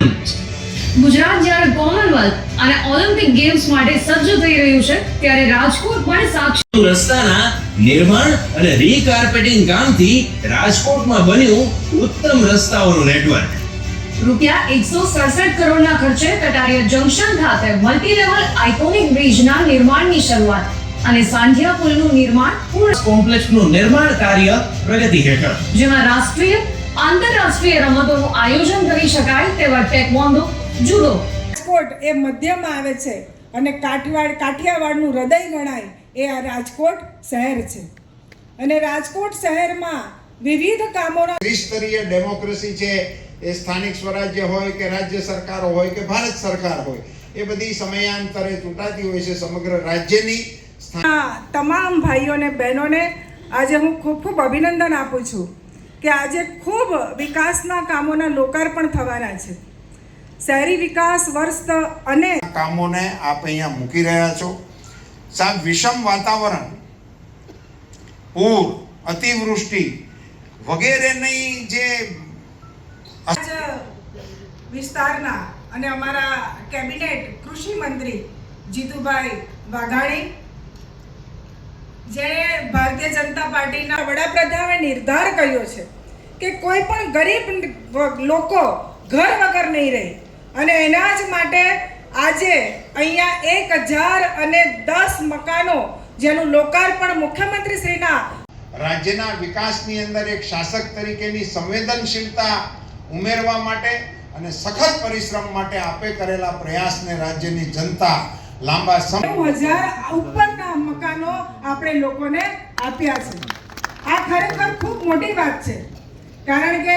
ગુજરાત જ્યારે કોમનવેલ્થ અને Olympic games માટે સજ્જ થઈ રહ્યું છે ત્યારે રાજકોટ પણ સાક્ષી રસ્તાના નિર્માણ અને રીકાર્પેટિંગ કામથી રાજકોટમાં બન્યું ઉત્તમ રસ્તાઓનું નેટવર્ક. રૂપિયા 167 કરોડના ખર્ચે કટારિયા જંકશન ખાતે મલ્ટી લેવલ આઇકોનિક બ્રિજના નિર્માણની શરૂઆત અને સાંઢિયા પુલનું નિર્માણ પૂર્ણ. કોમ્પ્લેક્સનું નિર્માણ કાર્ય પ્રગતિ હેઠળ, જેમાં રાષ્ટ્રીય આંતરરાષ્ટ્રીય રમતોનું આયોજન કરી શકાય તેવા ટેકવોન્ડો, જુડો. રાજકોટ એ મધ્યમાં આવે છે અને કાઠિયાવાડનું હૃદય ગણાય એ આ રાજકોટ શહેર છે. અને રાજકોટ શહેરમાં વિવિધ કામોના ત્રિસ્તરીય ડેમોક્રેસી છે, એ સ્થાનિક સ્વરાજ્ય હોય કે રાજ્ય સરકારો હોય કે ભારત સરકાર હોય, એ બધી સમયાંતરે ચૂંટાતી હોય છે. સમગ્ર રાજ્યની તમામ ભાઈઓને બહેનોને આજે હું ખૂબ ખૂબ અભિનંદન આપું છું કે આજે ખૂબ વિકાસના કામોના લોકાર્પણ થવાના છે. શહેરી વિકાસ વર્ષ અને કામોને આપ અહીંયા મૂકી રહ્યા છો. સાહેબ, વિષમ વાતાવરણ, પૂર, અતિવૃષ્ટિ વગેરેની જે વિસ્તારના અને અમારા કેબિનેટ કૃષિ મંત્રી જીતુભાઈ વાઘાણી, જેણે ભારતીય જનતા પાર્ટીના વડાપ્રધાને નિર્ધાર કર્યો છે કે કોઈ પણ ગરીબ લોકો ઘર વગર નહીં રહે, અને એના જ માટે આજે અહીંયા 1010 મકાનો જેનું લોકાર્પણ મુખ્યમંત્રીશ્રીના રાજ્યના વિકાસની અંદર એક શાસક તરીકેની સંવેદનશીલતા ઉમેરવા માટે અને સખત પરિશ્રમ માટે આપે કરેલા પ્રયાસને રાજ્યની જનતા લાંબા સમય 1000 ઉપરના મકાનો આપણે લોકોને આપ્યા છે. આ ખરેખર ખૂબ મોટી વાત છે, કારણ કે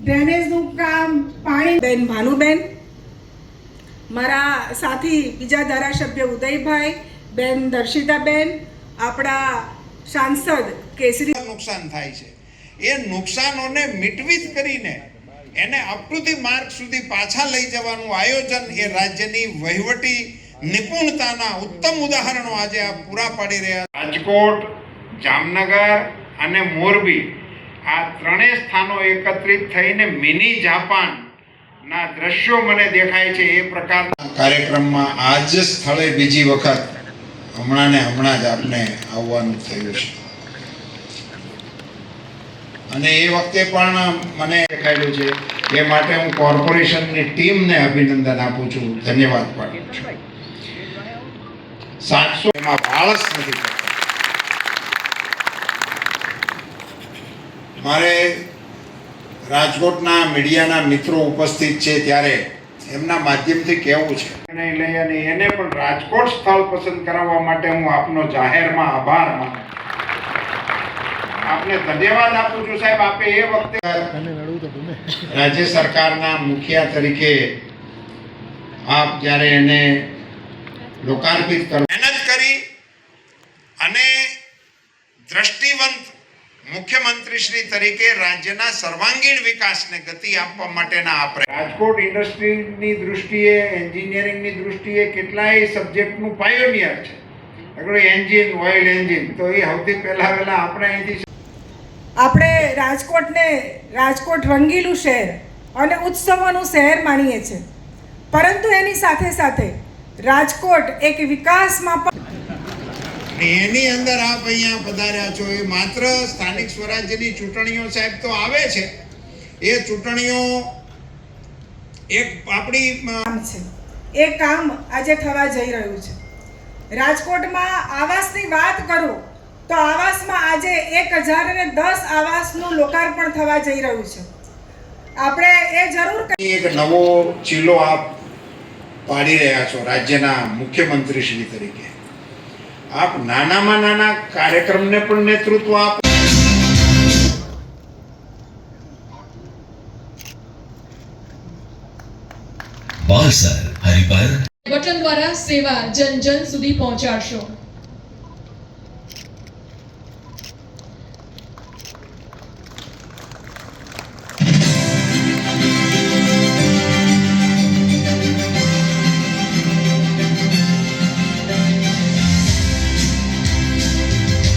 ડ્રેનેજનું કામ, પાણી. બેન ભાનુબેન, મારા સાથી બીજા ધારાસભ્ય ઉદયભાઈ, બેન દર્શિતાબેન, આપણા સાંસદ કેસરી. નુકસાન થાય છે, એ નુકસાનોને મિટવીત કરીને એને અપ ટુ ધી માર્ક સુધી પાછા લઈ જવાનું આયોજન એ રાજ્યની વહીવટી નિપુણતાના ઉત્તમ ઉદાહરણો આજે આ પૂરા પાડી રહ્યા. રાજકોટ, જામનગર અને મોરબી, આ ત્રણેય સ્થાનો એકત્રિત થઈને મિની જાપાનના દ્રશ્યો મને દેખાય છે. એ પ્રકારના કાર્યક્રમમાં આ જ સ્થળે બીજી વખત હમણાં જ આપને આવવાનું થયું છે. અને એ વખતે પણ મને દેખાયેલું છે. એ માટે હું કોર્પોરેશનની ટીમને અભિનંદન આપું છું, ધન્યવાદ પાઠવું છું. 700 એમાં આળસ નથી કરતા. મારે રાજકોટના મીડિયાના મિત્રો ઉપસ્થિત છે ત્યારે એમના માધ્યમથી કહેવું છે, લઈ અને એને પણ રાજકોટ સ્થળ પસંદ કરાવવા માટે હું આપનો જાહેરમાં આભાર માનું, આપને ધન્યવાદ આપું છું. સાહેબ, આપે એ વખતે રાજ્ય સરકારના મુખિયા તરીકે આપ જ્યારે એને લોકાર્પિત કરો, મહેનત કરી અને દ્રષ્ટિવંત મુખ્યમંત્રી શ્રી તરીકે રાજ્યના સર્વાંગીણ વિકાસને ગતિ આપવા માટેના આપણે રાજકોટ ઇન્ડસ્ટ્રીની દૃષ્ટિએ, એન્જિનિયરિંગની દૃષ્ટિએ કેટલાય સબ્જેક્ટનું પાયોનિયર છે. એન્જિન, ઓઇલ એન્જિન, તો એ સૌથી પહેલા આપણે અહીંથી રાજકોટ રંગીલું શહેર અને ઉત્સવોનું શહેર માનીએ છીએ, પરંતુ એની સાથે સાથે રાજકોટ એક વિકાસમાં પણ એની અંદર આપ અહીંયા પધાર્યા છો. એ માત્ર સ્થાનિક સ્વરાજ્યની ચૂંટણીઓ સાહેબ તો આવે છે, એ ચૂંટણીઓ એક આપણી કામ છે. એ કામ આજે થવા જઈ રહ્યું છે. રાજકોટમાં આવાસની વાત કરું તો આવાસમાં આજે 1010 આવાસનું લોકાર્પણ થવા જઈ રહ્યું છે. આપણે એ જરૂર એક નવો ચીલો આપ પાડી રહ્યા છો રાજ્યના મુખ્યમંત્રી શ્રી તરીકે. આપ નાનામાં નાના કાર્યક્રમને પણ નેતૃત્વ આપ. બાલસર હરિપર બટન દ્વારા સેવા જન જન સુધી પહોંચાડશો.